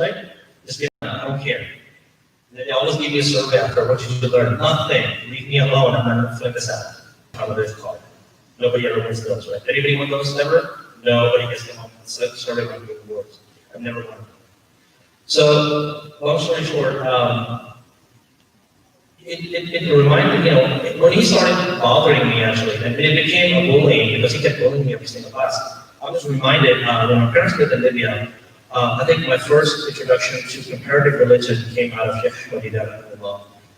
right? Just get, I don't care. They always give you a survey after what you learn. Nothing. Leave me alone. I'm not going to fill this out. How this card. Nobody ever wins those, right? Anybody won those ever? Nobody gets them on. Survey on good awards. I've never won. So, long story short, it reminded me, when he started bothering me actually, and it became a bullying because he kept bullying me every single class. I was reminded when my parents lived in Libya. I think my first introduction to comparative religion came out of Sheikh Ahmadiyya.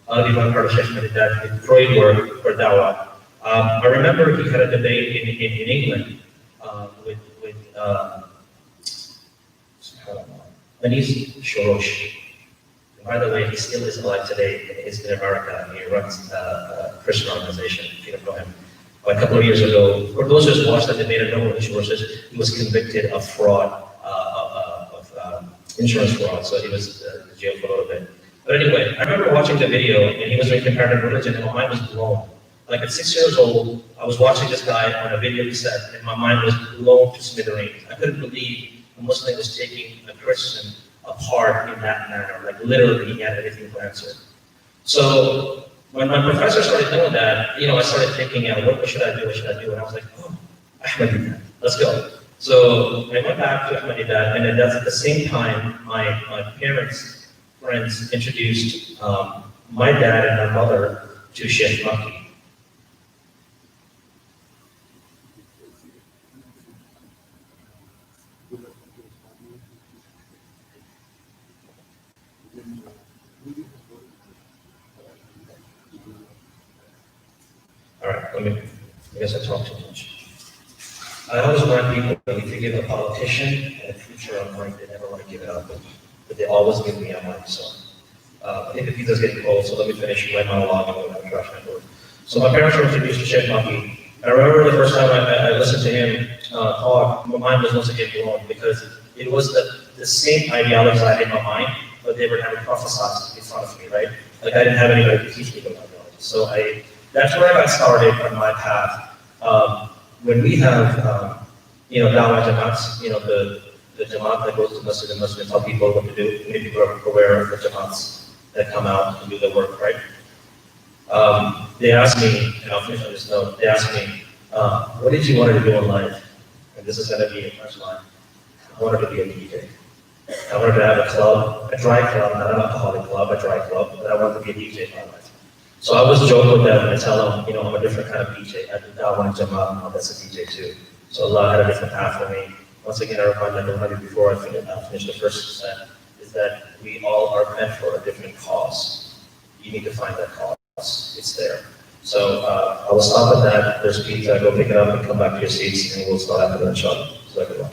I've been part of Sheikh Ahmadiyya, the Freud work for Dawah. I remember he had a debate in England with Anis Shorosh. By the way, he still is alive today. He's in America. He runs a Christian organization, if you don't know him. But a couple of years ago, for those who watched that debate and know what Shorosh is, he was convicted of fraud, insurance fraud, so he was in jail for a little bit. But anyway, I remember watching the video, and he was doing comparative religion, and my mind was blown. Like at 6 years old, I was watching this guy on a video cassette, and my mind was blown to smithereens. I couldn't believe a Muslim was taking a Christian apart in that manner. Like literally, he had everything to answer. So when my professor started doing that, I started thinking, what should I do? What should I do? And I was like, oh, Ahmadiyya, let's go. So I went back to Ahmadiyya, and then that's at the same time my parents' friends introduced my dad and my mother to Sheikh Maki. All right, I guess I talked too much. I always remind people that if you give a politician and a future on money, they never want to give it up, but they always give me a money. So I think the pizza's getting cold, so let me finish my monologue and we'll have a trash my word. So my parents were introduced to Sheikh Maki. I remember the first time I listened to him talk, my mind was once again blown because it was the same ideologies I had in my mind, but they were having prophesied in front of me, right? Like I didn't have anybody to teach me about ideology. So that's where I got started on my path. When we have, Dawah Jamaats, the Jamaat that goes to Masjid and Muslim tell people what to do, maybe we're aware of the Jamaats that come out and do the work, right? They asked me, and I'll finish on this note, they asked me, what did you want to do in life? And this is going to be a punchline. I wanted to be a DJ. I wanted to have a club, a dry club, not an alcoholic club, a dry club, but I wanted to be a DJ in my life. So I was joking with them and tell them, I'm a different kind of DJ. I do Dawah and Jamaat, that's a DJ too. So Allah had a different path for me. Once again, I remind everybody before I finish the first set, is that we all are meant for a different cause. You need to find that cause. It's there. So I will stop at that. There's pizza. Go pick it up and come back to your seats, and we'll start after that, inshallah. So everyone.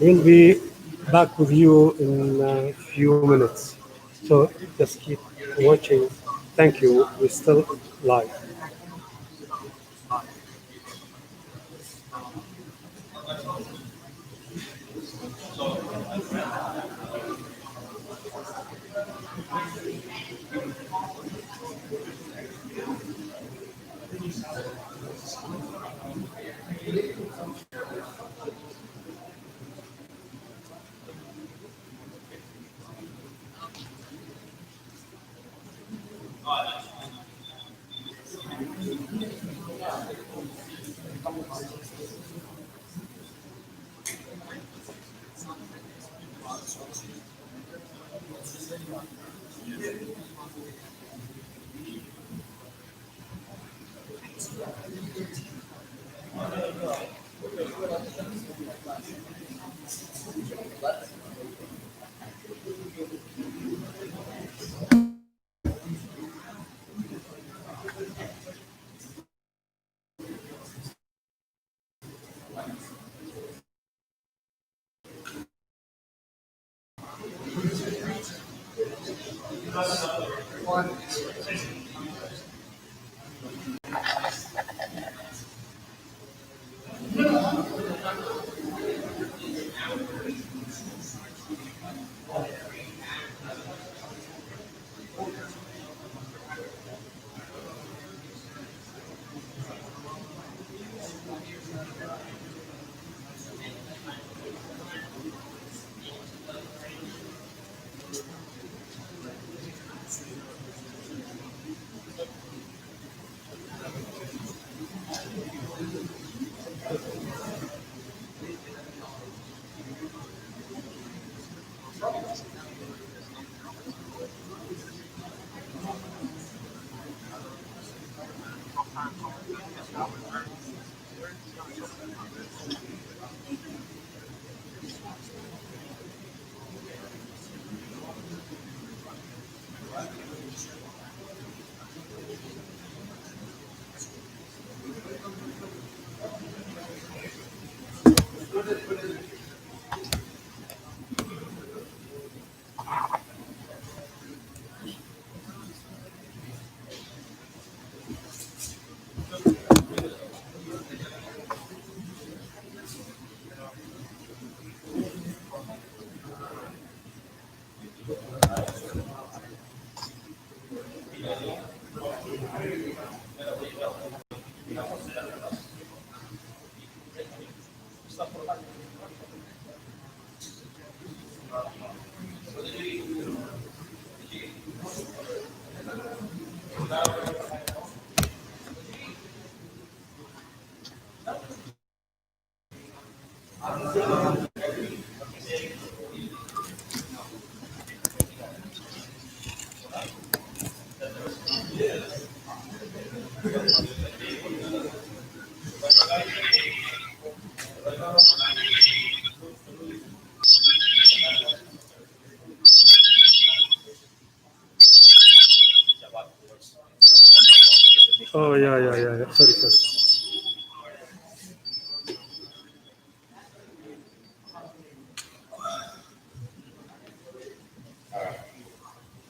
We'll be back with you in a few minutes. So just keep watching. Thank you. We're still live. Oh, yeah. Sorry.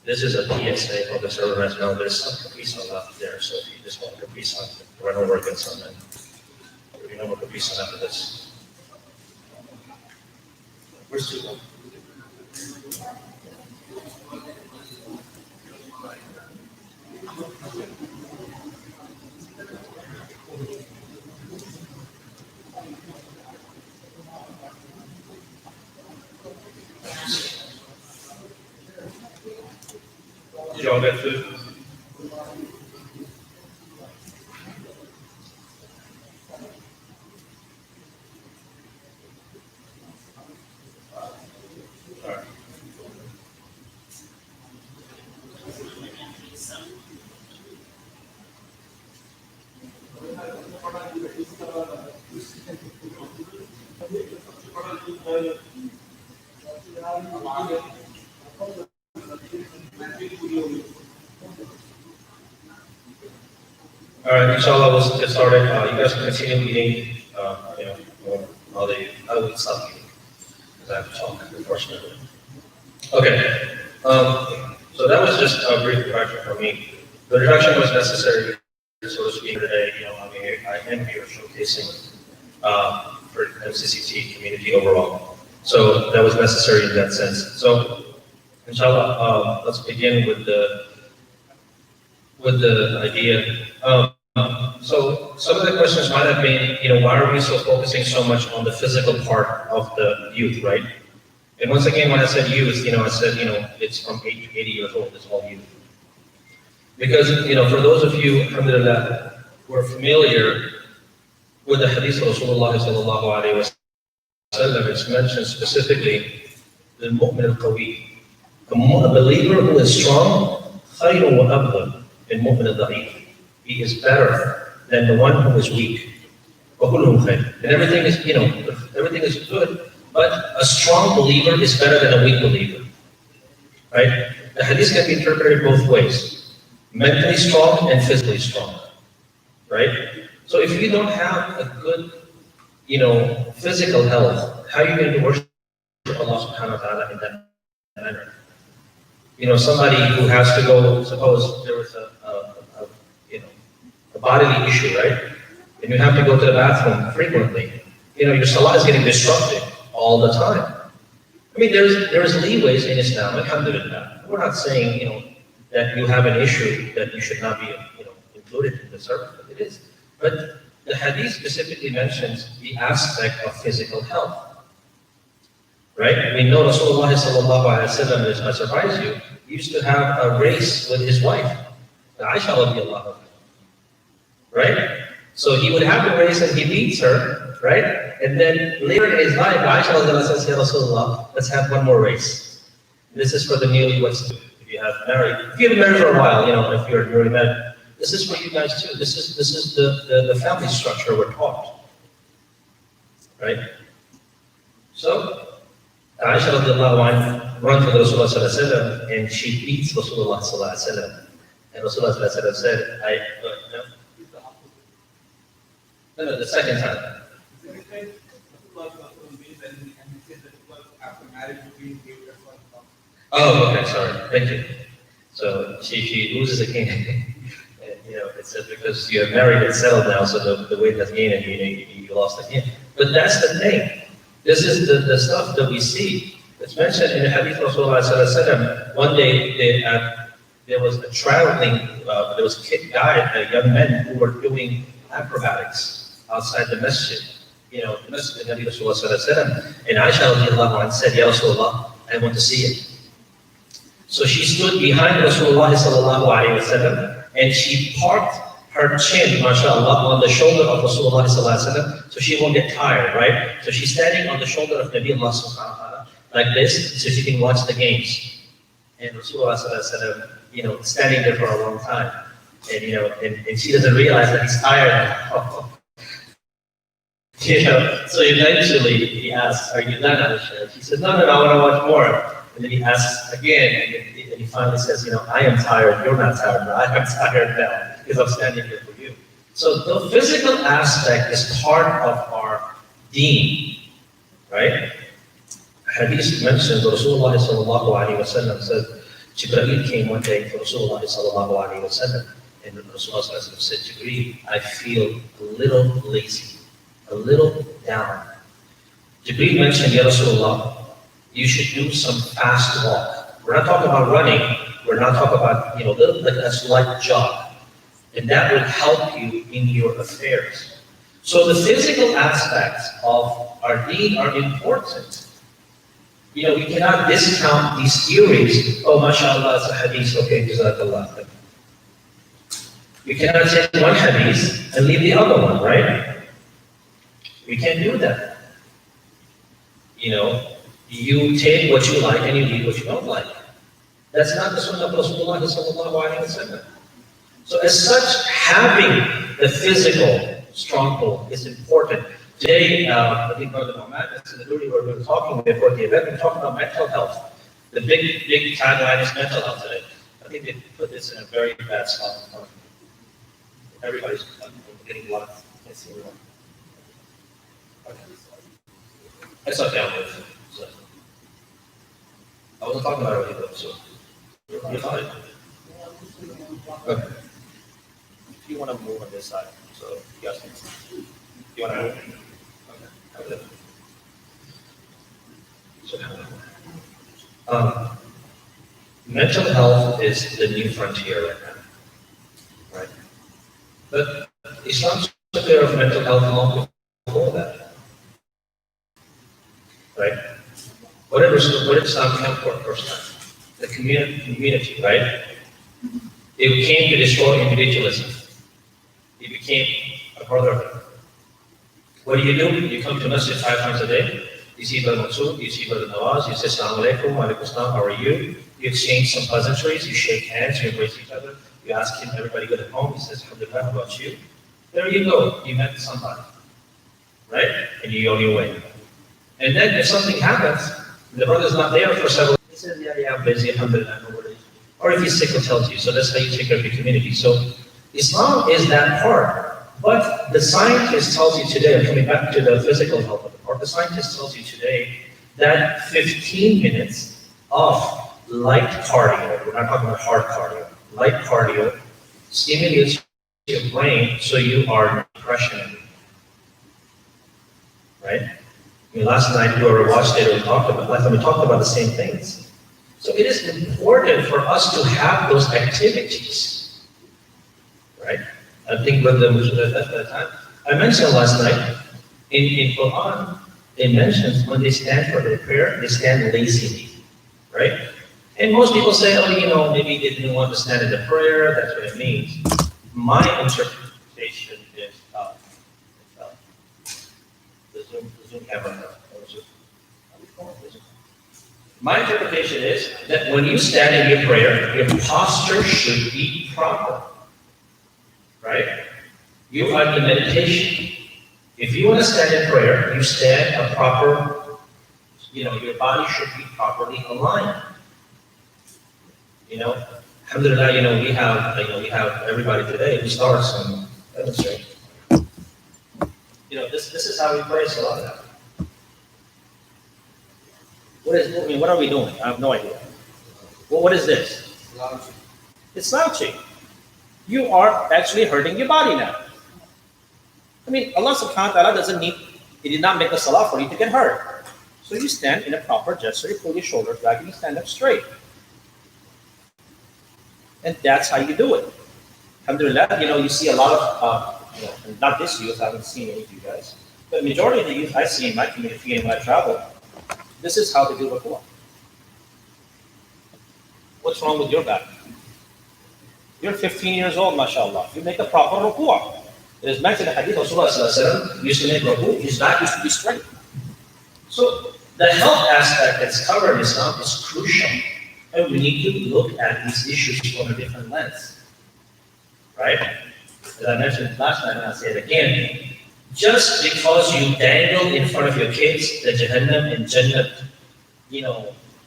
This is a PSA for the server as well. There's some Capri Sun left there, so if you just want Capri Sun, run over and get some, and there'll be no more Capri Sun after this. Where's Susan? all get food? All right. All right, inshallah, we'll get started. You guys can continue eating, I will stop eating, because I have to talk, unfortunately. Okay, so that was just a brief introduction for me. The introduction was necessary, so to speak, today. I am here showcasing for MCCT community overall. So that was necessary in that sense. So, inshallah, let's begin with the idea. So some of the questions might have been, why are we so focusing so much on the physical part of the youth, right? And once again, when I said youth, I said, it's from 8 to 80 years old, it's all youth. Because, for those of you, alhamdulillah, who are familiar with the hadith of Rasulullah sallallahu alayhi wa sallam, it's mentioned specifically, the mu'min al-qawi, a believer who is strong, khayrun wa afdal, and mu'min al-da'if. He is better than the one who is weak. And everything is, everything is good, but a strong believer is better than a weak believer. Right? The hadith can be interpreted both ways. Mentally strong and physically strong. Right? So if you don't have a good, physical health, how are you going to worship Allah subhanahu wa ta'ala in that manner? Somebody who has to go, suppose there was a bodily issue, right? And you have to go to the bathroom frequently. Your salah is getting disrupted all the time. I mean, there's leeways in Islam, alhamdulillah. We're not saying, that you have an issue that you should not be, included in the service, but it is. But the hadith specifically mentions the aspect of physical health. Right? We know Rasulullah sallallahu alayhi wa sallam, this might surprise you, used to have a race with his wife, Ishaa radiallahu anha. Right? So he would have a race and he beats her, right? And then later in his life, Ishaa radiallahu anha says, Ya Rasulullah, let's have one more race. This is for the newlyweds too. If you have married, if you've been married for a while, if you're newly married, this is for you guys too. This is the family structure we're taught. Right? So Ishaa radiallahu anha runs with Rasulullah sallallahu alayhi wa sallam, and she beats Rasulullah sallallahu alayhi wa sallam. And Rasulullah sallallahu alayhi wa sallam said, No, the second time. Oh, okay, sorry. Thank you. So she loses again. It says because you're married and settled now, so the weight has gained and you lost again. But that's the thing. This is the stuff that we see. It's mentioned in the hadith of Rasulullah. One day there was a traveling, there was young men who were doing acrobatics outside the masjid. The masjid of Nabi Rasulullah. And Ishaa radiallahu anha said, Ya Rasulullah, I want to see it. So she stood behind Rasulullah sallallahu alayhi wa sallam, and she parked her chin, mashallah, on the shoulder of Rasulullah sallallahu alayhi wa sallam, so she won't get tired, right? So she's standing on the shoulder of Nabi Allah subhanahu wa ta'ala, like this, so she can watch the games. And Rasulullah sallallahu alayhi wa sallam, standing there for a long time. And and she doesn't realize that he's tired. So eventually he asks, "Are you done, Aisha?" She says, "No, I want to watch more." And then he asks again, and he finally says, "I am tired. You're not tired, but I am tired now because I'm standing here for you." So the physical aspect is part of our deen, right? Hadith mentions Rasulullah sallallahu alaihi wasallam said, Jibreel came one day to Rasulullah sallallahu alaihi wasallam, and Rasulullah said, Jibreel, I feel a little lazy, a little down. Jibreel mentioned, Ya Rasulullah, you should do some fast walk. We're not talking about running. We're not talking about, like a slight jog. And that will help you in your affairs. So the physical aspects of our deen are important. We cannot discount these theories. Oh, mashallah, it's a hadith, okay, jazakallah. We cannot take one hadith and leave the other one, right? We can't do that. You take what you like and you leave what you don't like. That's not the sunnah of Rasulullah sallallahu alayhi wa sallam. So as such, having the physical stronghold is important. Today, I think Brother Muhammad, we were talking before the event, we talked about mental health. The big tagline is mental health today. I think they put this in a very bad spot. Everybody's getting blocked. I can't see anyone. Okay. That's okay, I'll move. So, I wasn't talking about it either, so you're fine. Okay. If you want to move on this side, so you guys can see. You want to move? Okay. So, mental health is the new frontier right now, right? But Islam took care of mental health long before that, right? What did Islam come for first time? The community, right? It came to destroy individualism. It became a brotherhood. What do? You come to masjid 5 times a day. You see Brother Mansur, you see Brother Nawaz, you say Assalamu alaikum, wa alaikum salam, how are you? You exchange some pleasantries, you shake hands, you embrace each other. You ask him, everybody good at home? He says, alhamdulillah, how about you? There you go, you met somebody, right? And you go your way. And then if something happens, the brother's not there for several days, he says, yeah, I'm busy, alhamdulillah, no worries. Or if he's sick, he'll tell you. So that's how you take care of your community. So Islam is that part. But the scientist tells you today, I'm coming back to the physical health of the part, the scientist tells you today that 15 minutes of light cardio, we're not talking about hard cardio, light cardio stimulates your brain so you are in depression. Right? Last night whoever watched it, we talked about the same things. So it is important for us to have those activities. Right? I think with them at that time. I mentioned last night, in Quran, it mentions when they stand for their prayer, they stand lazily, right? And most people say, oh, maybe they didn't want to stand in the prayer, that's what it means. My interpretation is, the Zoom camera. My interpretation is that when you stand in your prayer, your posture should be proper. Right? You are in meditation. If you want to stand in prayer, you stand a proper, your body should be properly aligned. Alhamdulillah, we have everybody today who starts and demonstrate. This is how we pray Salah. What are we doing? I have no idea. Well, what is this? Slouching. It's slouching. You are actually hurting your body now. Allah subhanahu wa ta'ala He did not make a salah for you to get hurt. So you stand in a proper gesture, you pull your shoulders back, and you stand up straight. And that's how you do it. Alhamdulillah, you see a lot of, not this youth, I haven't seen any of you guys, but majority of the youth I see in my community and when I travel, this is how they do ruku'ah. What's wrong with your back? You're 15 years old, mashallah. You make a proper ruku'ah. It is mentioned in the hadith, Rasulullah used to make ruku'ah, his back used to be straight. So the health aspect that's covered in Islam is crucial. And we need to look at these issues from a different lens. Right? As I mentioned last night, and I'll say it again, just because you dangle in front of your kids the Jahannam and Jannat,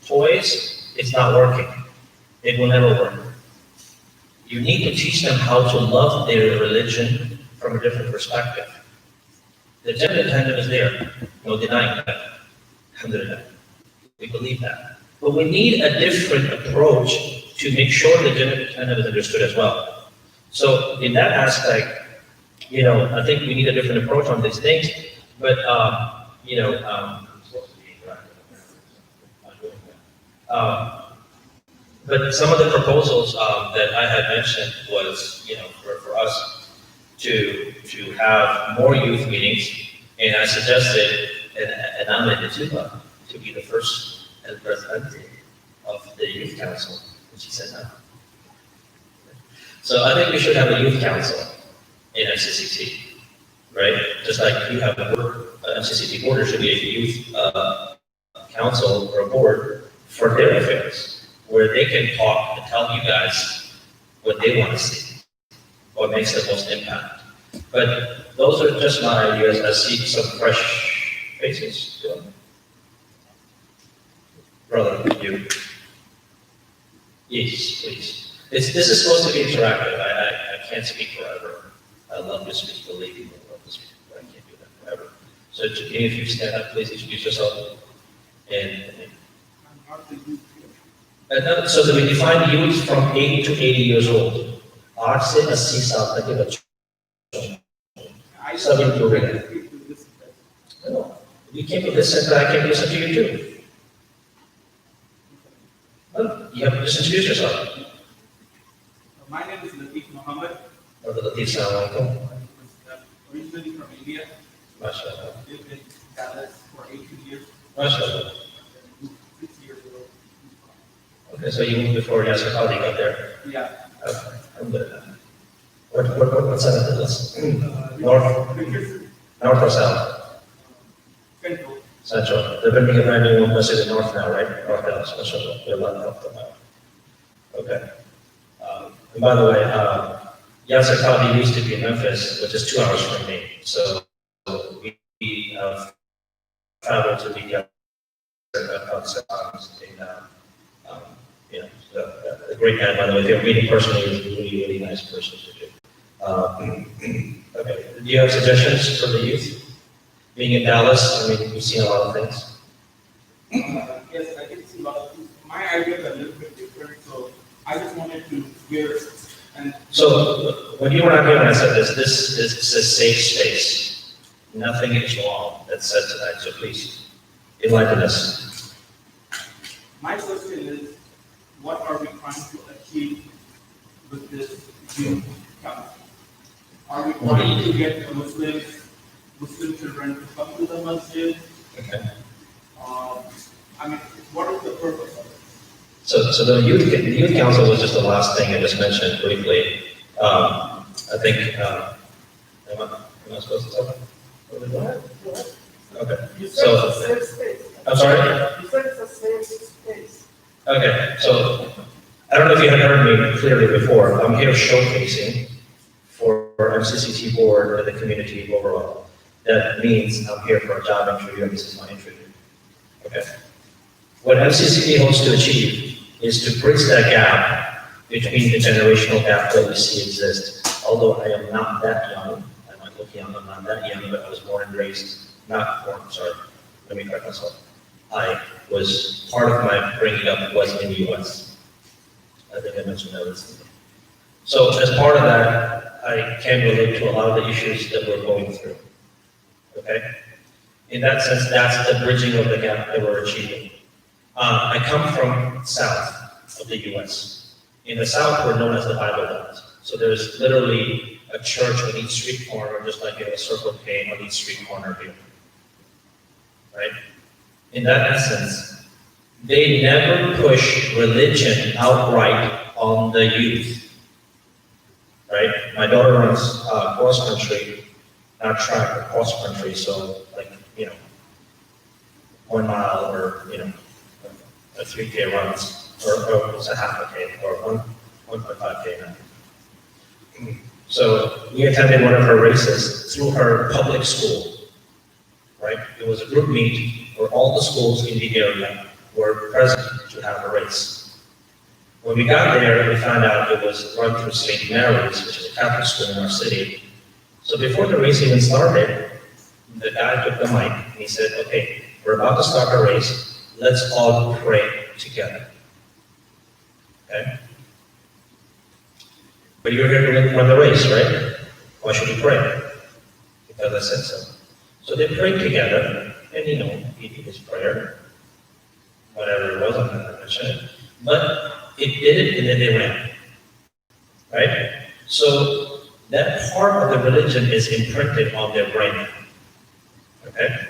toys, it's not working. It will never work. You need to teach them how to love their religion from a different perspective. The Jannah and Jahannam is there, no denying that. Alhamdulillah. We believe that. But we need a different approach to make sure the Jannah and Jahannam is understood as well. So in that aspect, I think we need a different approach on these things. But, but some of the proposals that I had mentioned was, for us to have more youth meetings, and I suggested an Ahmed to be the first El Presidente of the Youth Council, and she said no. So I think we should have a youth council in FCCT, right? Just like you have a FCCT board, there should be a youth council or a board for their affairs, where they can talk and tell you guys what they want to see, what makes the most impact. But those are just my ideas. I see some fresh faces. Brother, you. Yes, please. This is supposed to be interactive. I can't speak forever. I love to speak, believe me, I love to speak, but I can't do that forever. So if you stand up, please introduce yourself. So that we define youth from 8 to 80 years old. 8 से 80 साल तक के बच्चों सब included है. No, you came to listen, but I came to listen to you too. Well, you have to just introduce yourself. My name is Latif Muhammad. Brother Latif, Assalamu alaikum. Originally from India. MashaAllah. Lived in Dallas for 18 years. MashaAllah. 6 years ago. Okay, so you moved before Yasser Qadi got there. Yeah. Okay, I'm good at that. What side of the list? North or south? Central. Central. They're building a brand new one in the north now, right? North Dallas, MashaAllah. We're allowed to help them out. Okay. And by the way, Yasser Qadi used to be in Memphis, which is 2 hours from me. So we have traveled to meet Yasser in, a great guy, by the way. If you're meeting personally, he's a really, really nice person to do. Okay. Do you have suggestions for the youth? Being in Dallas, I mean, you've seen a lot of things. Yes, I can see a lot of things. My ideas are a little bit different, so I just wanted to hear. And So when you were not here when I said this is a safe space. Nothing is wrong that's said tonight, so please enlighten us. my question is, what are we trying to achieve with this youth council? Are we trying to get Muslim children to come to the masjid? Okay. I mean, what is the purpose of it? So the youth council was just the last thing I just mentioned briefly. I think, am I supposed to tell them? Go ahead. Okay. You said So, it's a safe space. I'm sorry? You said it's a safe space. Okay, so I don't know if you had heard me clearly before. I'm here showcasing for MCCT board and the community overall. That means I'm here for a job interview, and this is my interview. Okay. What MCCT hopes to achieve is to bridge that gap between the generational gap that we see exist. Although I am not that young, I might look young, I'm not that young, but I was born and raised, let me correct myself. I was, part of my bringing up was in the US. I think I mentioned that recently. So as part of that, I can relate to a lot of the issues that we're going through. Okay? In that sense, that's the bridging of the gap that we're achieving. I come from south of the US. In the south, we're known as the Bible Belt. So there's literally a church on each street corner, just like you have a Circle K on each street corner here. Right? In that essence, they never push religion outright on the youth. Right? My daughter runs cross country, not track, but cross country, so like, 1 mile or, a 3K runs, or it's a half a K, or 1.5K now. So we attended one of her races through her public school, right? It was a group meet where all the schools in the area were present to have a race. When we got there, we found out it was run through St. Mary's, which is a Catholic school in our city. So before the race even started, the guy took the mic and he said, okay, we're about to start a race. Let's all pray together. Okay? But you're here to run the race, right? Why should you pray? Because I said so. So they prayed together, and he did his prayer, whatever it was, I'm not going to mention it. But it did it, and then they ran. Right? So that part of the religion is imprinted on their brain. Okay?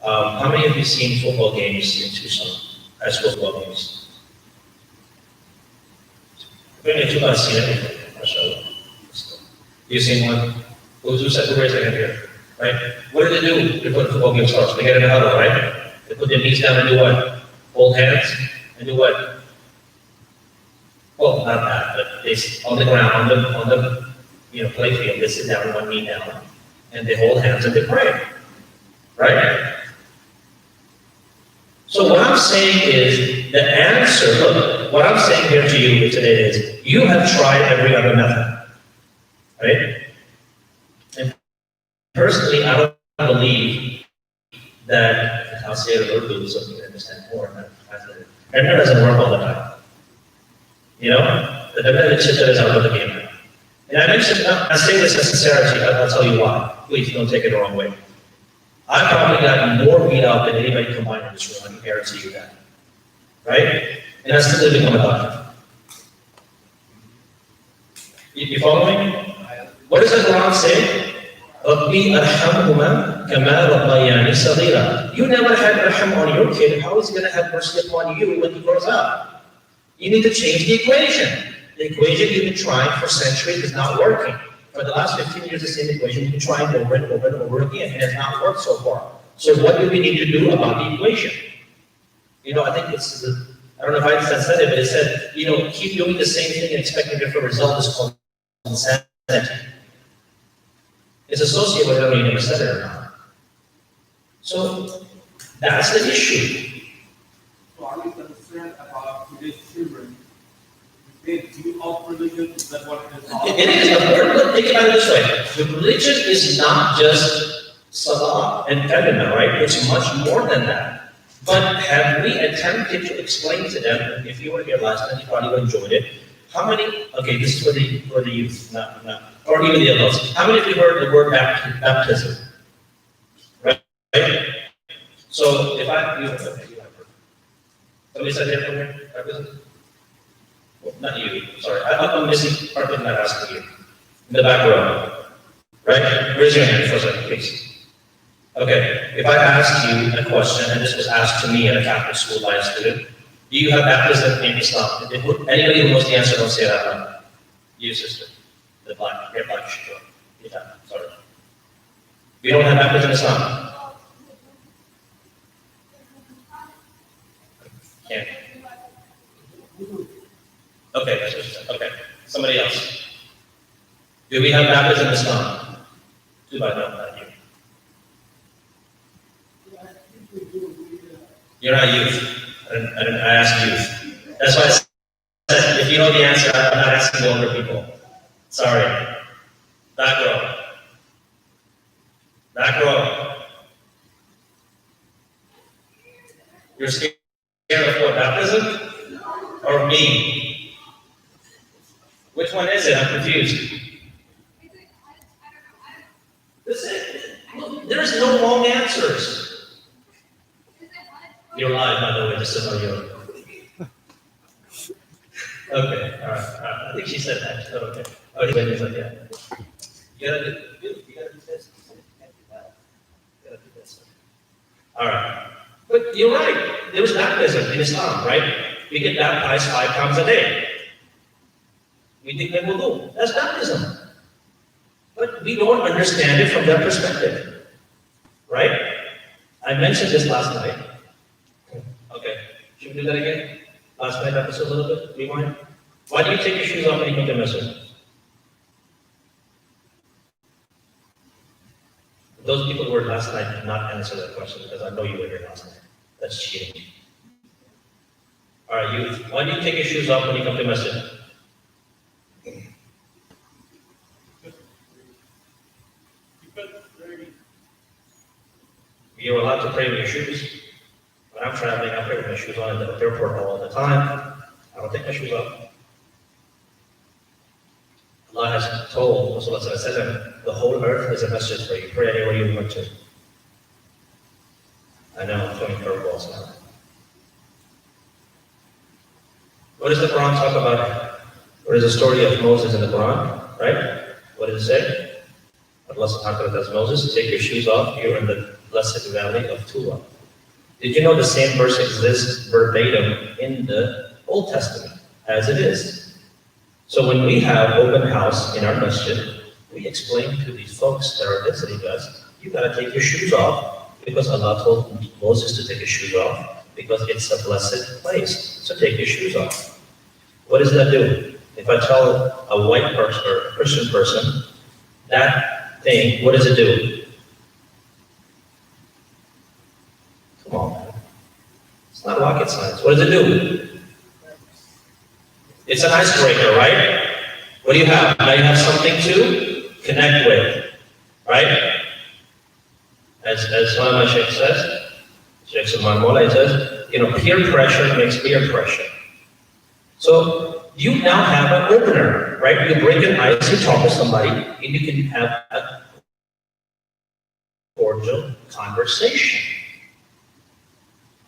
How many of you seen football games in Tucson? high school football games. Apparently, you guys seen everything, mashallah. You seen one? Who said who raised their hand here? Right? What do they do before the football game starts? They get in a huddle, right? They put their knees down and do what? Hold hands and do what? Well, not that, but they on the ground, on the play field, they sit down, one knee down, and they hold hands and they pray. Right? So what I'm saying is the answer, look, what I'm saying here to you today is you have tried every other method. Right? And personally, I don't believe that I'll say it a little bit so you can understand more. And it doesn't work all the time. You know? The method is out of the game. And I mentioned, I say this in sincerity, I'll tell you why. Please don't take it the wrong way. I've probably gotten more beat out than anybody combined in this room, I can guarantee you that. Right? And I still didn't become a doctor. You follow me? What does the Quran say? رَبِّي أَرْحَمْهُمَا كَمَا رَبَّيَانِي صَغِيرًا. You never had raham on your kid, how is he going to have mercy upon you when he grows up? You need to change the equation. The equation you've been trying for centuries is not working. For the last 15 years, the same equation you've been trying over and over and over again, and it has not worked so far. So what do we need to do about the equation? You know, I think it's, I don't know if I said it, but it said, keep doing the same thing and expecting different results is called insanity. It's associated with whether you never said it or not. So that's the issue. So are we concerned about today's children? They view of religion, is that what it is? It is. Think about it this way. The religion is not just salah and kalima, right? It's much more than that. But have we attempted to explain to them, if you were here last time, you probably would have enjoyed it, how many, okay, this is for the youth, not, or even the adults. How many of you heard the word baptism? Right? So if you have heard. Somebody said here from here, baptism? Well, not you, sorry. I'm missing part of not asking you. In the back row. Right? Raise your hand for a second, please. Okay, if I asked you a question, and this was asked to me at a Catholic school by a student, do you have baptism in Islam? Anybody who knows the answer, don't say that one. You, sister. The black, your black shoe. Yeah, sorry. We don't have baptism in Islam. Can't. Okay, that's what she said. Okay, somebody else. Do we have baptism in Islam? Too bad, no, not you. You're not youth. I asked youth. That's why I said, if you know the answer, I'm not asking the older people. Sorry. Back row. Back row. You're scared of what, baptism? Or me? Which one is it? I'm confused. There's no wrong answers. You're live, by the way, just so you know. Okay, all right. I think she said that. Oh, okay. Oh, he went like that. You gotta do this. You can't do that. You gotta do this. All right. But you're right. There's baptism in Islam, right? We get baptized 5 times a day. We think that will do. That's baptism. But we don't understand it from that perspective. Right? I mentioned this last night. Okay. Should we do that again? Last night episode a little bit? Rewind? Why do you take your shoes off when you come to masjid? Those people who were last night did not answer that question because I know you were here last night. That's cheating. All right, youth. Why do you take your shoes off when you come to masjid? You're allowed to pray with your shoes. When I'm traveling, I pray with my shoes on at the airport all the time. I don't take my shoes off. Allah has told Rasulullah the whole earth is a masjid for you. Pray anywhere you want to. I know I'm throwing curveballs now. What does the Quran talk about? What is the story of Moses in the Quran? Right? What does it say? Allah subhanahu wa ta'ala tells Moses, take your shoes off, you're in the blessed valley of Tuwa. Did you know the same verse exists verbatim in the Old Testament as it is? So when we have open house in our masjid, we explain to these folks that are visiting us, you gotta take your shoes off because Allah told Moses to take his shoes off because it's a blessed place. So take your shoes off. What does that do? If I tell a white person or a Christian person that thing, what does it do? Come on, man. It's not rocket science. What does it do? It's an icebreaker, right? What do you have? Now you have something to connect with, right? As one of my sheikhs says, Sheikh Salman Mola says, peer pressure makes peer pressure. So you now have an opener, right? You break an ice, you talk to somebody, and you can have a cordial conversation.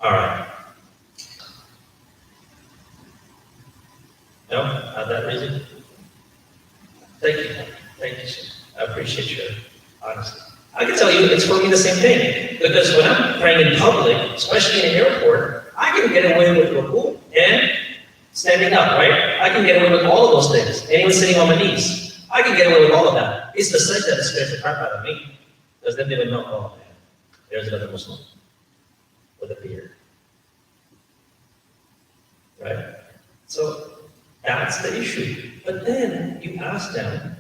All right. No, not that reason. Thank you. Thank you, sir. I appreciate your honesty. I can tell you it's for me the same thing. Because when I'm praying in public, especially in an airport, I can get away with ruku and standing up, right? I can get away with all of those things. And even sitting on my knees. I can get away with all of that. It's the sajda that scares the crap out of me. Because then they would know, oh man, there's another Muslim with a beard. Right? So that's the issue. But then you ask them,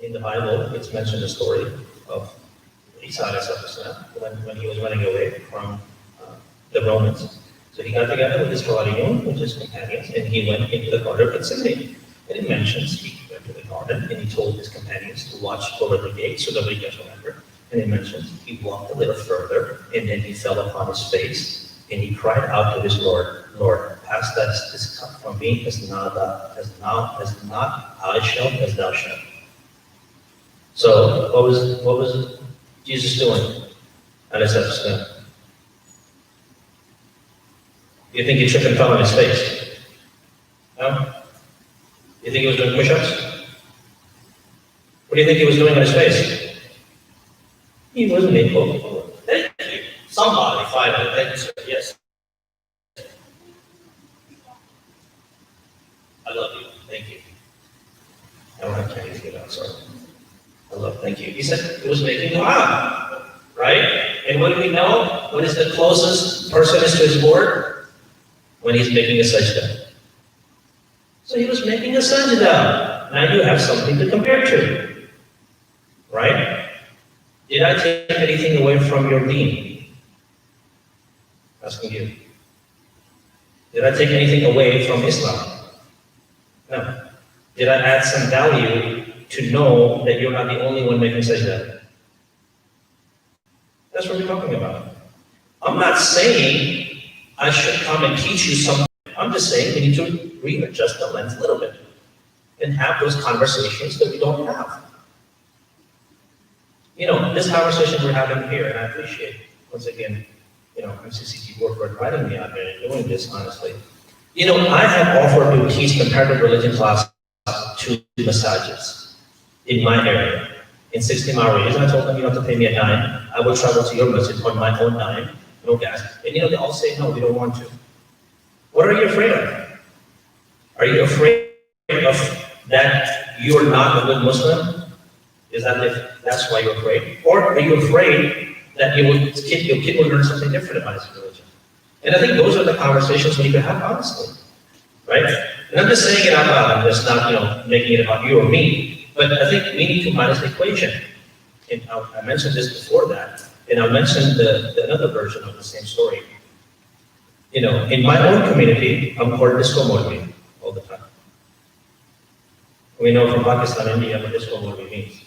in the Bible, it's mentioned the story of Ishaa when he was running away from the Romans. So he got together with his Khatierah, with his companions, and he went into the Garden of Gethsemane. And it mentions he went to the garden and he told his companions to watch over the gate so nobody gets remembered. And it mentions he walked a little further and then he fell upon his face and he cried out to his Lord, Lord, pass this cup from me as not I shall, as thou shalt. So what was Jesus doing? You think he tripped and fell on his face? No? You think he was doing push-ups? What do you think he was doing on his face? He was making. Thank you. Somebody finally, thank you, sir. Yes. I love you. Thank you. I don't have candy to get out, sorry. Thank you. He said he was making dua, right? And what do we know? What is the closest person is to his Lord? When he's making a sajda. So he was making a sajda. Now you have something to compare to, right? Did I take anything away from your deen? Asking you. Did I take anything away from Islam? No. Did I add some value to know that you're not the only one making sajda? That's what we're talking about. I'm not saying I should come and teach you something. I'm just saying we need to readjust the lens a little bit and have those conversations that we don't have. This conversation we're having here, and I appreciate, once again, MCCT board for inviting me out here and doing this, honestly. I have offered to teach comparative religion class to masajids in my area, in 60-mile radius. I told them, you don't have to pay me a dime. I will travel to your masjid on my own dime, no gas. And they all say, no, we don't want to. What are you afraid of? Are you afraid of that you're not a good Muslim? Is that's why you're afraid? Or are you afraid that your kid will learn something different about his religion? And I think those are the conversations we need to have, honestly. Right? And I'm just saying it out loud. I'm just not, making it about you or me. But I think we need to manage the equation. And I mentioned this before that. And I'll mention another version of the same story. In my own community, I'm called disco Maulvi all the time. We know from Pakistan, India, what disco Maulvi means.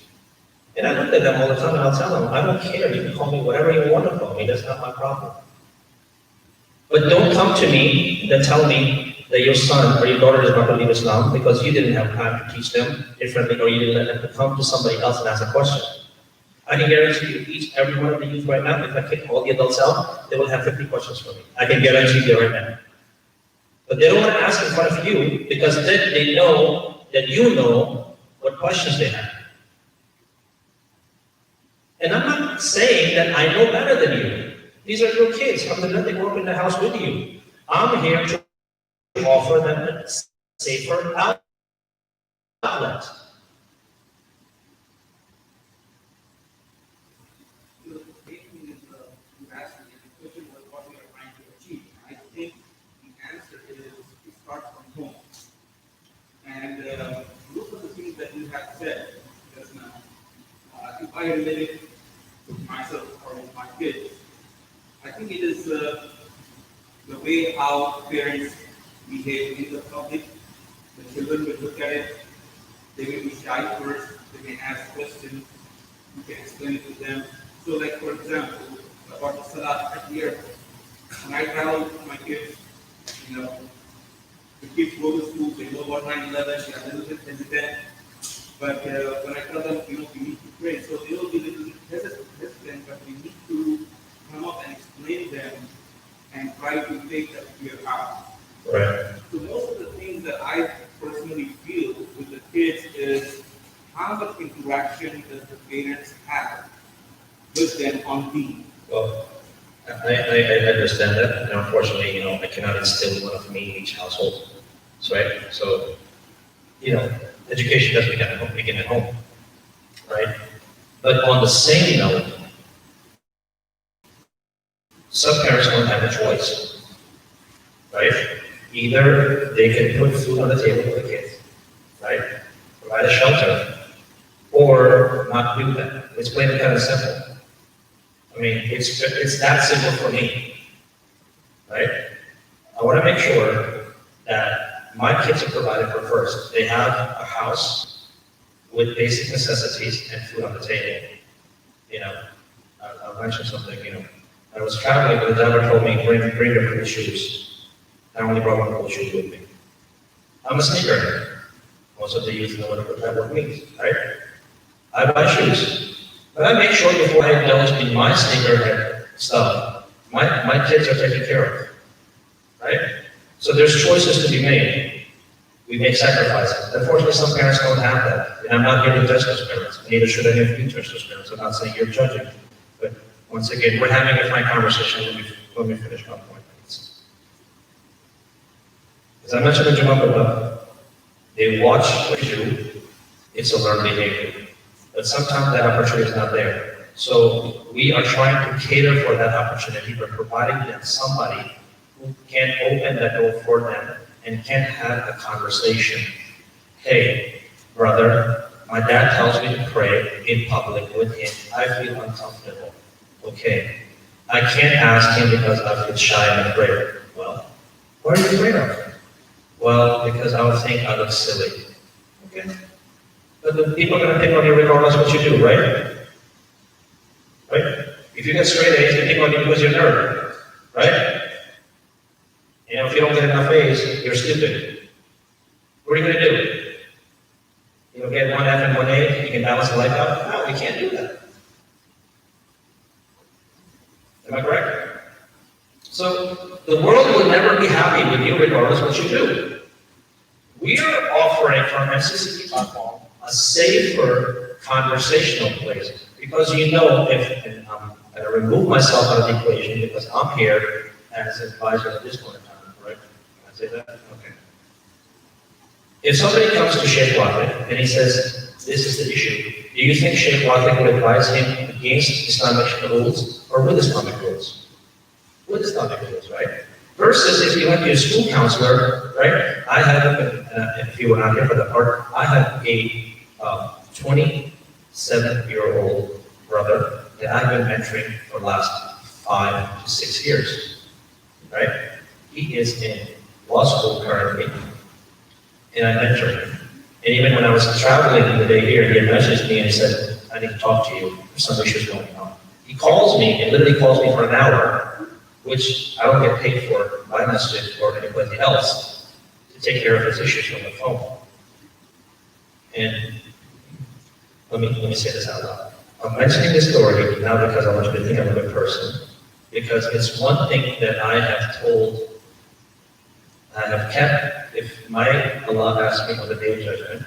And I look at them all the time and I'll tell them, I don't care, you can call me whatever you want to call me, that's not my problem. But don't come to me and tell me that your son or your daughter is not going to leave Islam because you didn't have time to teach them differently or you didn't let them come to somebody else and ask a question. I can guarantee you, every one of the youth right now, if I kick all the adults out, they will have 50 questions for me. I can guarantee you right now. But they don't want to ask in front of you because then they know that you know what questions they have. And I'm not saying that I know better than you, These are your kids. From the minute they grow up in the house with you. I'm here to offer them a safer outlet. The main thing is, you asked me, the question was what we are trying to achieve. I think the answer is to start from home. And look at the things that you have said just now. If I relate it to myself or with my kids, I think it is the way how parents behave in the public. The children will look at it, they will be shy first, they may ask questions, you can explain it to them. So like for example, about the Salat Khatierah, when I travel with my kids, you know, the kids go to school, they know about 9/11, they are a little bit hesitant. But when I tell them, you know, we need to pray, so they will be a little bit hesitant, but we need to come up and explain them and try to take that fear out. Right. So most of the things that I personally feel with the kids is how much interaction does the parents have with them on being. Well, I understand that, and unfortunately, you know, I cannot instill one of me in each household. So, right? So, you know, education does begin at home, right? But on the same note, some parents don't have a choice, right? Either they can put food on the table for the kids, right? Provide a shelter, or not do that. It's plain and kind of simple. I mean, it's that simple for me, right? I want to make sure that my kids are provided for first. They have a house with basic necessities and food on the table. You know, I'll mention something, you know. I was traveling, but the driver told me, bring your cool shoes. I only brought one cool shoe with me. I'm a sneakerhead. Most of the youth know what that word means, right? I buy shoes. But I make sure before I indulge in my sneakerhead stuff, my kids are taken care of, right? So there's choices to be made. We make sacrifices. Unfortunately, some parents don't have that. And I'm not here to judge those parents. Neither should any of you judge those parents. I'm not saying you're judging. But once again, we're having a frank conversation when we finish my point. As I mentioned in Jamaica, they watch what you do. It's a learned behavior. But sometimes that opportunity is not there. So we are trying to cater for that opportunity by providing them somebody who can open that door for them and can have a conversation. Hey, brother, my dad tells me to pray in public with him. I feel uncomfortable. Okay. I can't ask him because I feel shy in prayer. Well, what are you afraid of? Well, because I would think I look silly. Okay. But the people are going to pick on you regardless of what you do, right? Right? If you get straight A's, they pick on you because you're a nerd, right? And if you don't get enough A's, you're stupid. What are you going to do? You know, get one F and one A, you can balance the life out? No, you can't do that. Am I correct? So the world will never be happy with you regardless of what you do. We are offering from MCCP platform a safer conversational place because you know if, and I'm going to remove myself out of the equation because I'm here as an advisor at this point in time, right? Can I say that? Okay. If somebody comes to Sheikh Waqid and he says, this is the issue, do you think Sheikh Waqid would advise him against Islamic rules or with Islamic rules? With Islamic rules, right? Versus if you went to a school counselor, right? I have, if you were not here for that part, I have a 27-year-old brother that I've been mentoring for the last 5 to 6 years, right? He is in law school currently, and I mentor him. And even when I was traveling the day here, he had messaged me and he said, I need to talk to you. There's some issues going on. He calls me and literally calls me for an hour, which I don't get paid for by message or anybody else to take care of his issues on the phone. And let me say this out loud. I'm mentioning this story not because I want you to think I'm a good person, because it's one thing that I have kept. If my Allah asks me on the day of judgment,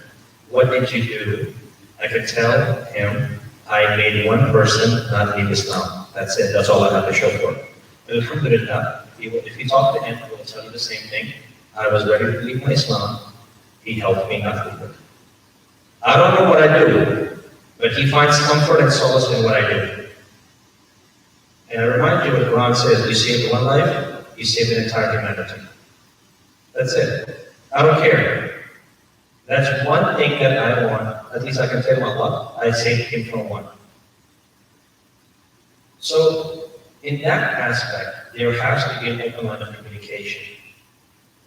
what did you do? I could tell him I made one person not leave Islam. That's it. That's all I have to show for it. And the proof it up. If you talk to him, he will tell you the same thing. I was ready to leave my Islam. He helped me not leave it. I don't know what I do, but he finds comfort and solace in what I do. And I remind you what the Quran says, you save one life, you save an entire humanity. That's it. I don't care. That's one thing that I want. At least I can tell Allah, I saved him from one. So, in that aspect, there has to be an open line of communication.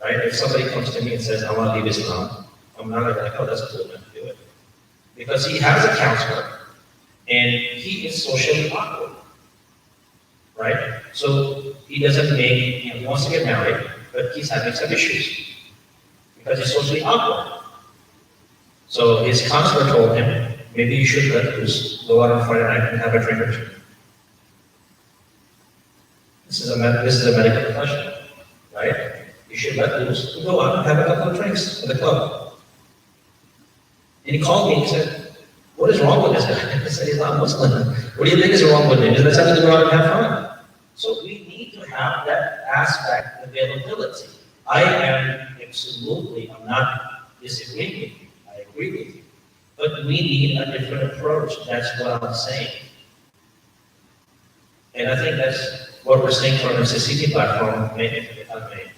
Right? If somebody comes to me and says, I want to leave Islam, I'm not like, oh, that's cool, man, do it. Because he has a counselor, and he is socially awkward. Right? So, he doesn't make, he wants to get married, but he's having some issues. Because he's socially awkward. So, his counselor told him, maybe you should let loose, go out on Friday night and have a drink or two. This is a medical profession, right? You should let loose, go out and have a couple of drinks at the club. And he called me and said, what is wrong with this guy? I said, he's not Muslim. What do you think is wrong with him? He's not to go out and have fun. So we need to have that aspect of availability. I am absolutely, I'm not disagreeing with you. I agree with you. But we need a different approach. That's what I'm saying. And I think that's what we're seeing from the CCT platform. If I may,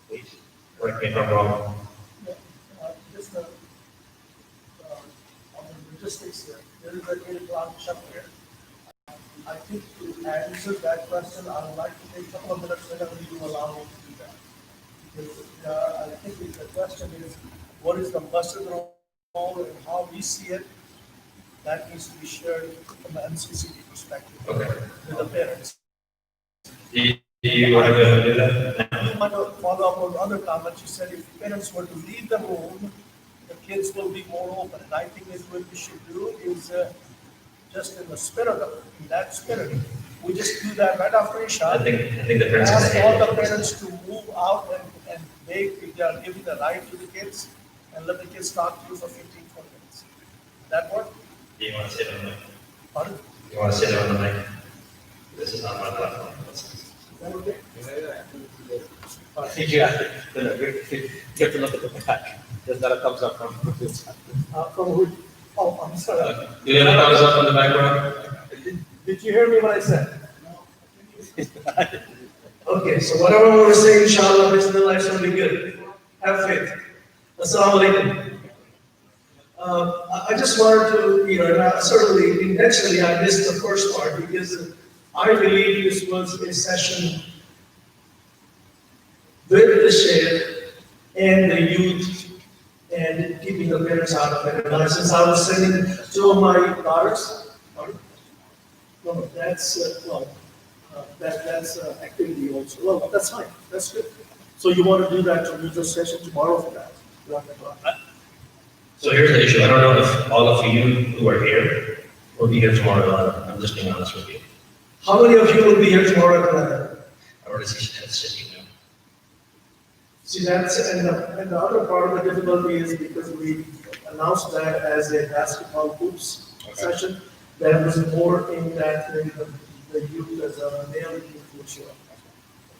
please correct me if I'm wrong. Just on the logistics here, there is a 8 o'clock chapter. I think to answer that question, I would like to take a couple of minutes whenever you allow me to do that. Because I think the question is, what is the masjid role and how we see it? That needs to be shared from the MCCD perspective with the parents. Do you want to do that? I want to follow up on other comments. You said if parents were to leave the room, the kids will be more open. And I think is what we should do is just in the spirit of in that spirit. We just do that right after Isha. I think the parents ask all the parents to move out and make, if they are giving the right to the kids, and let the kids talk to you for 15, 20 minutes. That work? Do you want to sit on the mic? Pardon? You want to sit on the mic? This is not my platform. Is that okay? I think you have to look at the back. There's not a thumbs up from this. From who? Oh, I'm sorry. Do you have a thumbs up on the background? Did you hear me what I said? Okay, so whatever we were saying, inshallah, bismillah, it's going to be good. Have faith. Assalamu alaikum. I just wanted to, certainly, intentionally, I missed the first part because I believe this was a session with the Shaykh and the youth and keeping the parents out of it. And since I was sending two of my daughters, no, that's activity also. Well, that's fine. That's good. So you want to do that to your session tomorrow for that? So here's the issue. I don't know if all of you who are here will be here tomorrow. I'm just being honest with you. How many of you will be here tomorrow at 11? I already see that's sitting there. See, and the other part of the difficulty is because we announced that as a basketball hoops session, that was more in that the youth as a male youth would show up.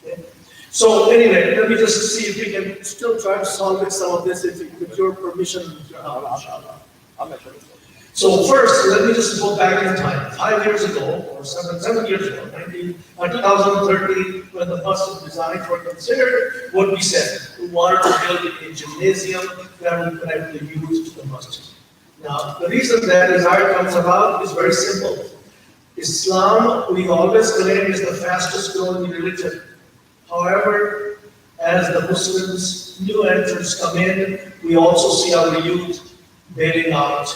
Okay? So anyway, let me just see if we can still try to solve some of this with your permission. I'll make sure. So first, let me just go back in time. 5 years ago, or seven years ago, 2013, when the bus designs were considered, what we said, we wanted to build a gymnasium that would connect the youth to the masjid. Now, the reason that desire comes about is very simple. Islam, we always claim, is the fastest growing religion. However, as the Muslims, new entrants come in, we also see our youth bailing out.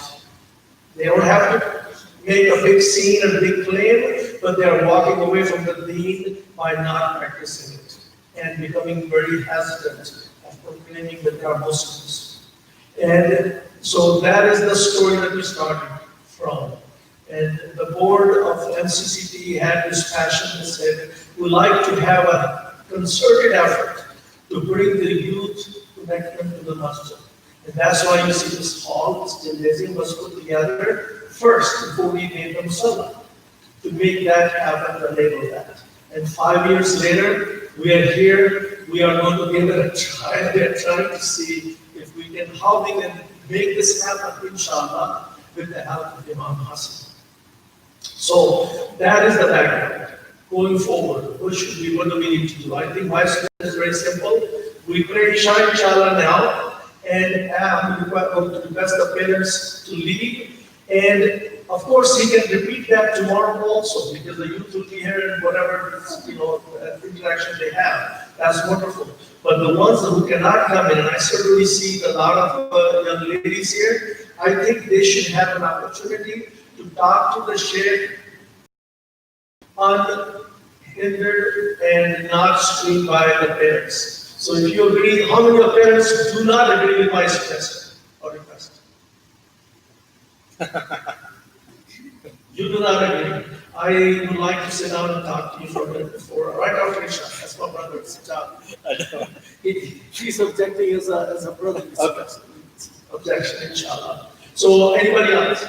They don't have to make a big scene and big claim, but they are walking away from the deen by not practicing it and becoming very hesitant of proclaiming that they are Muslims. And so that is the story that we started from. And the board of MCCT had this passion and said, we like to have a concerted effort to bring the youth, connect them to the masjid. And that's why you see this hall, this gymnasium was put together first before we made them salah. To make that happen, to enable that. And 5 years later, we are here, we are going to give it a try. We are trying to see if we can, how we can make this happen, inshallah, with the help of Imam Hassan. So that is the background. Going forward, what do we need to do? I think my suggestion is very simple. We pray Isha inshallah now, and I'm going to request the parents to lead. And of course, he can repeat that tomorrow also, because the youth will be here and whatever, interaction they have. That's wonderful. But the ones who cannot come in, and I certainly see a lot of young ladies here, I think they should have an opportunity to talk to the Sheikh unhindered and not screened by the parents. So if you agree, how many of parents do not agree with my suggestion or request? You do not agree. I would like to sit down and talk to you for a minute before, right after Isha. That's my brother, sit down. He's objecting as a brother. Objection, inshallah. So anybody else?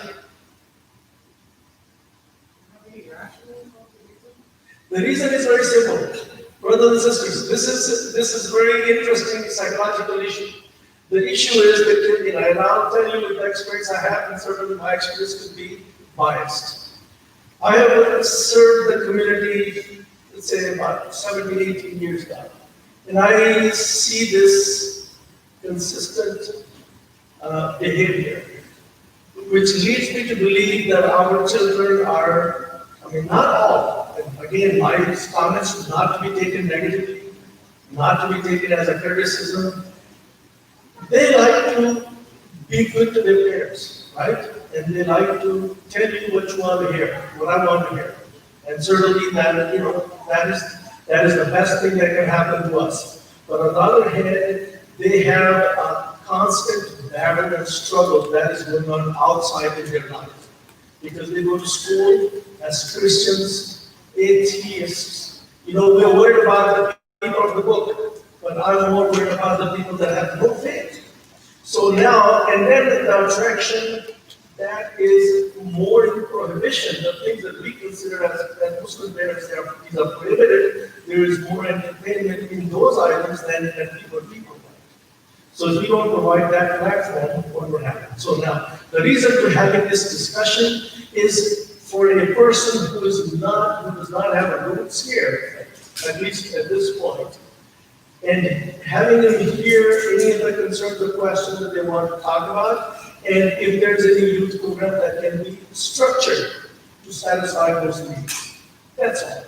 The reason is very simple. Brothers and sisters, this is very interesting psychological issue. The issue is that, and I'll tell you with the experience I have, and certainly my experience could be biased. I have served the community, let's say about 17, 18 years now. And I see this consistent behavior, which leads me to believe that our children are, not all, and again, my comments not to be taken negatively, not to be taken as a criticism. They like to be good to their parents, right? And they like to tell you what you want to hear, what I want to hear. And certainly that is the best thing that can happen to us. But on the other hand, they have a constant battle and struggle that is going on outside of their life. Because they go to school as Christians, atheists. We're worried about the people of the book, but I'm more worried about the people that have no faith. So now, and then the attraction that is more in prohibition, the things that we consider as Muslim parents, these are prohibited. There is more entertainment in those items than people like. So if we don't provide that platform, what will happen? So now, the reason for having this discussion is for a person who does not have a roots here, at least at this point, and having them hear any of the concerns or questions that they want to talk about, and if there's any youth program that can be structured to satisfy those needs. That's all.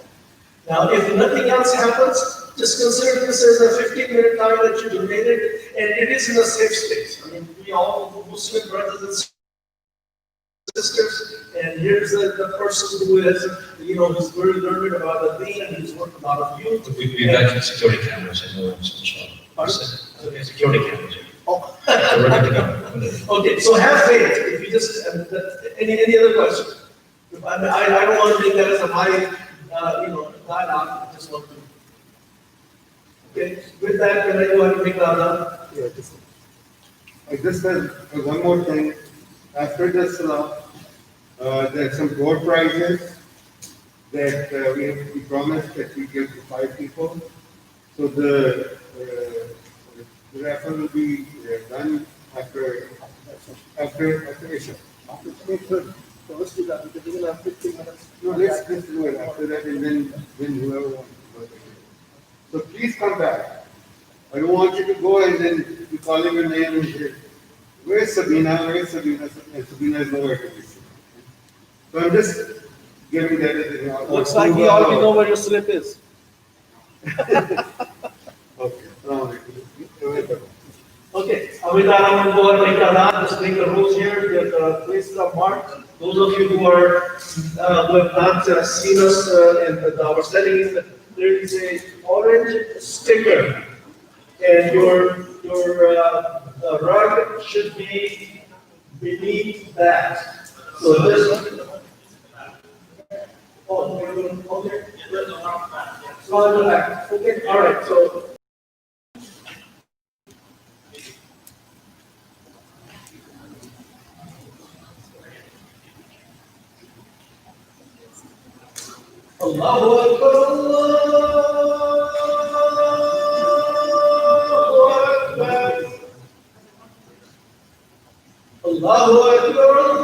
Now, if nothing else happens, just consider this as a 15-minute time that you donated, and it is in a safe space. We all Muslim brothers and sisters, and here's the person who is, who's very learned about the deen and who's worked a lot of youth. We've got security cameras in the rooms, inshallah. Pardon? Security cameras. Oh. So we're good to go. Okay, so have faith. If you just, any other questions? I don't want to make that as a not out, just want to. Okay, with that, can I go ahead and make that done? Yeah, I just have one more thing. After this, there are some door prizes that we promised that we give to 5 people. So the raffle will be done after Isha. So let's do that, because we're gonna have 15 minutes. No, let's do it after that, and then whoever wants to go. So please come back. I don't want you to go and then be calling your name and say, where's Sabina? Where's Sabina? And Sabina is nowhere to be seen. So I'm just giving that as an Looks like we already know where your slip is. Okay. Okay, with that, I'm going to go ahead and make that on. Just make the rules here, get the places are marked. Those of you who have not seen us in our settings, there is a orange sticker, and your rug should be beneath that. So this. Oh, okay. So on the back. Okay, all right. So. Allahu Akbar, Allahu Akbar, Allahu Akbar.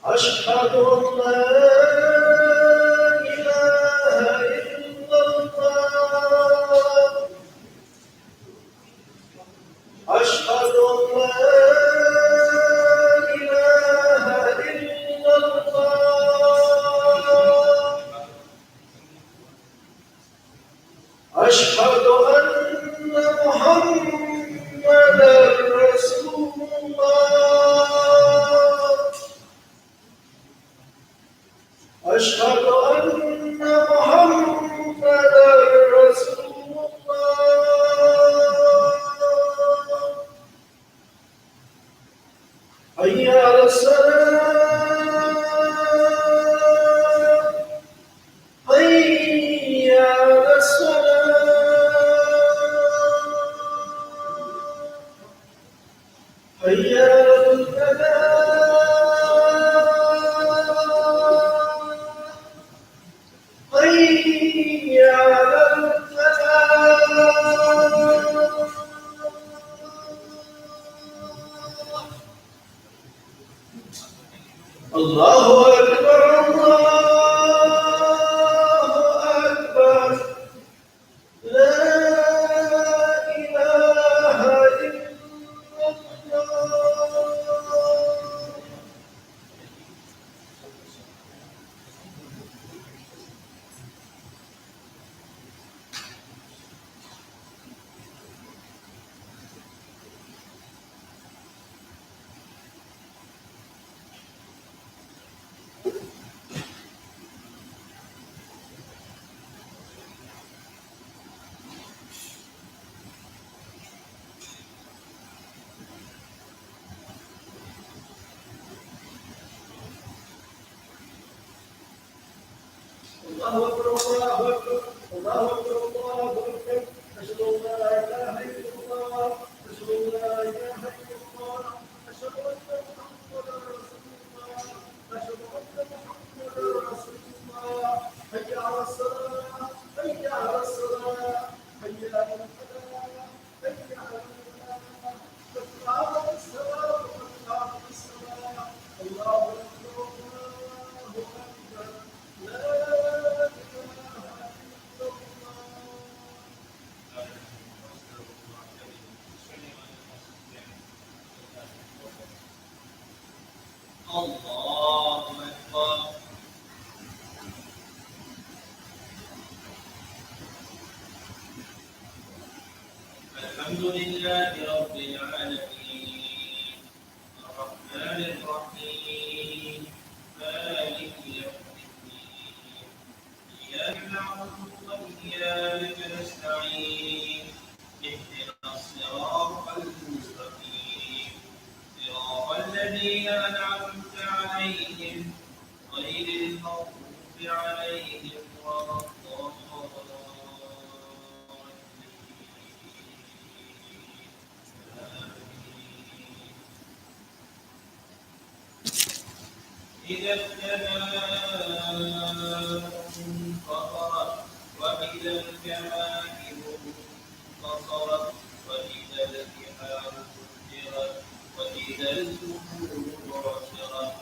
أشهد أن لا إله إلا الله أشهد أن لا إله إلا الله أشهد أن محمدا رسول الله أشهد أن محمدا رسول الله حي على الصلاة حي على الصلاة حي على الفلاح حي على الفلاح الله أكبر الله أكبر لا إله إلا الله الله أكبر الله أكبر الله أكبر الله أكبر أشهد أن لا إله إلا الله أشهد أن لا إله إلا الله أشهد أن محمدا رسول الله أشهد أن محمدا رسول الله حي على الصلاة حي على الصلاة حي على الفلاح حي على الفلاح قد قامت الصلاة قد قامت الصلاة الله أكبر الله أكبر لا الله أكبر الحمد لله رب العالمين الرحمن الرحيم مالك يوم الدين إياك نعبد وإياك نستعين اهدنا الصراط المستقيم صراط الذين أنعمت عليهم غير المغضوب عليهم ولا إذا السماء انفطرت وإذا الكواكب انتصرت وإذا البحار سجرت وإذا القبور عثرت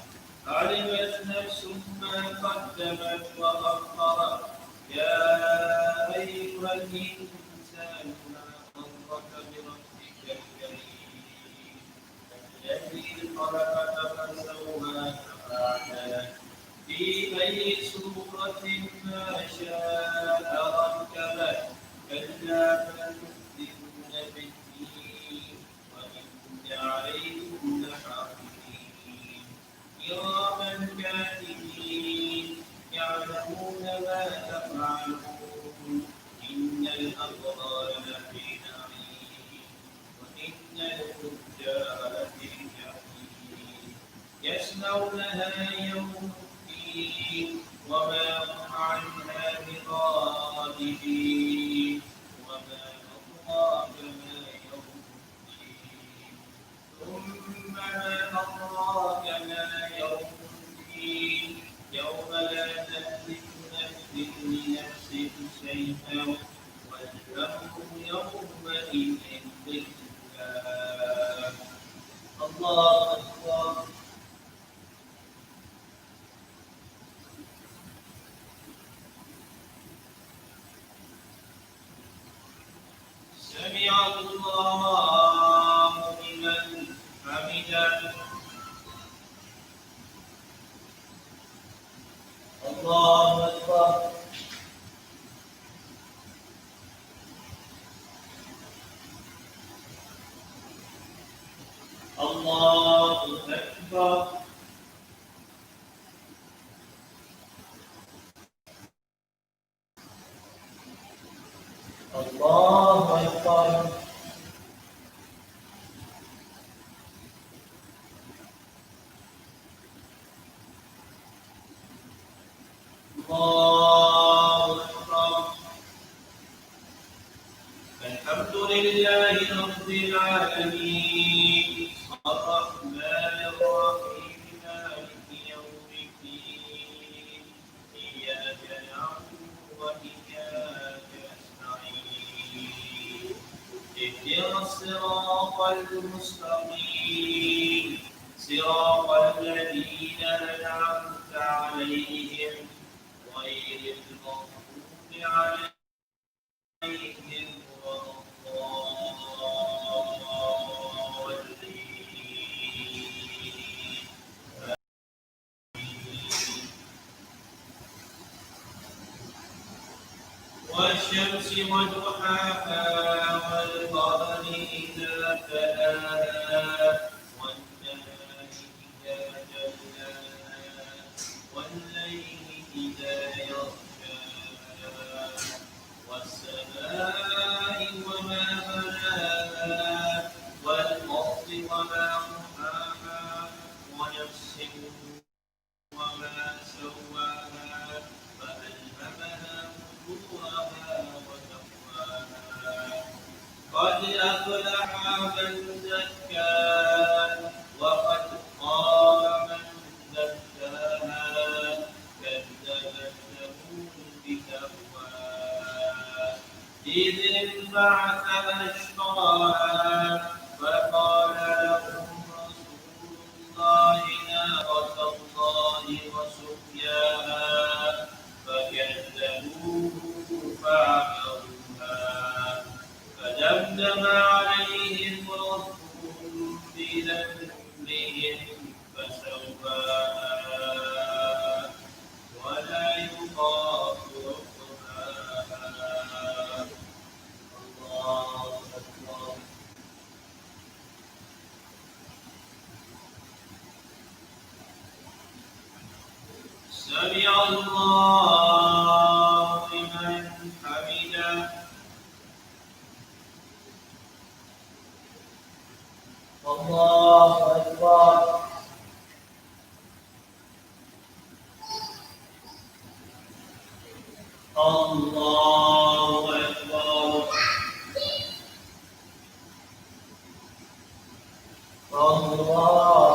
علمت نفس ما قدمت وأخرت يا أيها الإنسان ما غرك بربك الكريم الذي خلقك فسواك فعدلك في أي سورة ما شاء ركبك كلا بل تؤثرون بالدين وإن عليكم لحافظين كراما كاتبين يعلمون ما تفعلون إن الأبرار لفي نعيم وإن الفجار لفي جحيم يصلونها يوم الدين وما هم عنها بغائبين وما أدراك ما يوم الدين ما أدراك ما يوم الدين يوم لا تملك نفس لنفس شيئا والأمر يومئذ لله. الله أكبر. سمع الله لمن حمده. الله أكبر. الله أكبر. الله أكبر. الله أكبر. الحمد لله رب العالمين الرحمن الرحيم مالك يوم الدين إياك نعبد وإياك نستعين اهدنا الصراط المستقيم صراط الذين أنعمت عليهم غير المغضوب عليهم ولا الضالين. والشمس وضحاها والقمر إذا تلاها والنهار إذا جلاها والليل إذا يغشاها والسماء وما بناها والأرض وما طحاها ونفس وما سواها فألهمها فجورها وتقواها. قد أفلح من زكاها وقد خاب من دساها كذبت ثمود بتقواها إذ انبعث أشقاها فقال لهم رسول الله ناقة الله وسقياها فكذبوه فعقروها فدمدم عليهم ربهم بذنبهم فسواها ولا يخاف عقباها. الله أكبر. سمع الله لمن حمده. الله أكبر. الله أكبر. الله